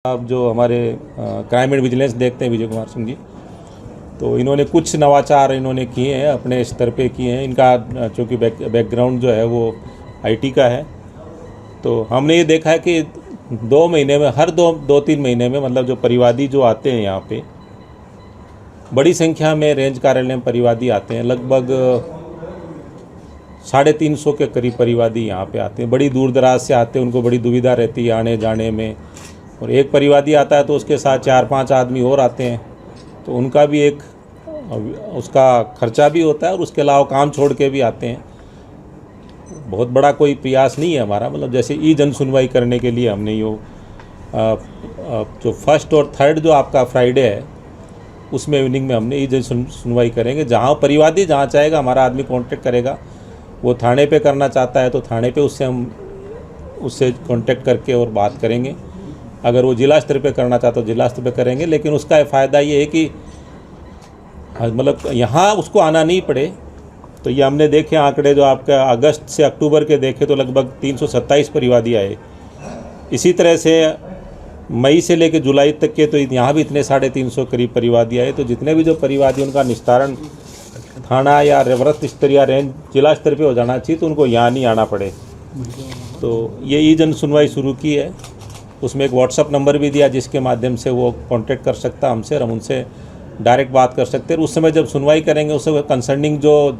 अब जो हमारे क्राइम एंड विजिलेंस देखते हैं विजय कुमार सिंह जी, तो इन्होंने कुछ नवाचार इन्होंने किए हैं, अपने स्तर पे किए हैं। इनका चूँकि बैकग्राउंड जो है वो आईटी का है, तो हमने ये देखा है कि 2 महीने में, हर 2-3 महीने में, मतलब जो परिवादी जो आते हैं यहाँ पे, बड़ी संख्या में रेंज कार्यालय में परिवादी आते हैं। लगभग 350 के करीब परिवादी यहाँ पे आते हैं। बड़ी दूर दराज से आते हैं, उनको बड़ी दुविधा रहती है आने जाने में। और एक परिवादी आता है तो उसके साथ 4-5 आदमी और आते हैं, तो उनका भी एक उसका खर्चा भी होता है और उसके अलावा काम छोड़ के भी आते हैं। बहुत बड़ा कोई प्रयास नहीं है हमारा, मतलब जैसे ई जन सुनवाई करने के लिए हमने जो फर्स्ट और थर्ड जो आपका फ्राइडे है, उसमें इवनिंग में हमने ई जन सुनवाई करेंगे। जहाँ परिवादी जहाँ चाहेगा हमारा आदमी कांटेक्ट करेगा। वो थाने पे करना चाहता है तो थाने पे उससे कांटेक्ट करके और बात करेंगे। अगर वो जिला स्तर पे करना चाहता है तो जिला स्तर पे करेंगे। लेकिन उसका फ़ायदा ये है कि मतलब यहाँ उसको आना नहीं पड़े। तो ये हमने देखे आंकड़े जो आपका अगस्त से अक्टूबर के देखे तो लगभग 327 परिवादी आए। इसी तरह से मई से लेकर जुलाई तक के तो यहाँ भी इतने 350 करीब परिवादी आए। तो जितने भी जो परिवादी उनका निस्तारण थाना या वृत्त स्तर या रेंज जिला स्तर पे हो जाना चाहिए, तो उनको यहाँ नहीं आना पड़े। तो ये ई जन सुनवाई शुरू की है। उसमें एक व्हाट्सअप नंबर भी दिया जिसके माध्यम से वो कांटेक्ट कर सकता हमसे और हम उनसे डायरेक्ट बात कर सकते हैं। उस समय जब सुनवाई करेंगे उस समय कंसर्निंग जो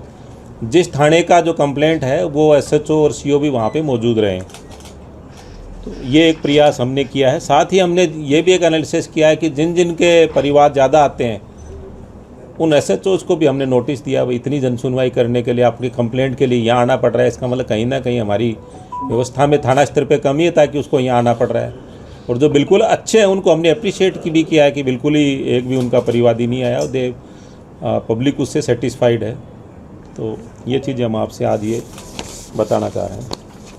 जिस थाने का जो कंप्लेंट है वो एसएचओ और सीओ भी वहाँ पे मौजूद रहें। तो ये एक प्रयास हमने किया है। साथ ही हमने ये भी एक एनालिसिस किया है कि जिन जिन के परिवार ज़्यादा आते हैं उन एसएचओज़ को भी हमने नोटिस दिया, भाई इतनी जन सुनवाई करने के लिए आपकी कंप्लेंट के लिए यहाँ आना पड़ रहा है, इसका मतलब कहीं ना कहीं हमारी व्यवस्था में थाना स्तर पे कमी है ताकि उसको यहाँ आना पड़ रहा है। और जो बिल्कुल अच्छे हैं उनको हमने अप्रिशिएट भी किया है कि बिल्कुल ही एक भी उनका परिवादी नहीं आया और पब्लिक उससे सेटिस्फाइड है। तो ये चीज़ें हम आपसे आज ये बताना चाह रहे हैं।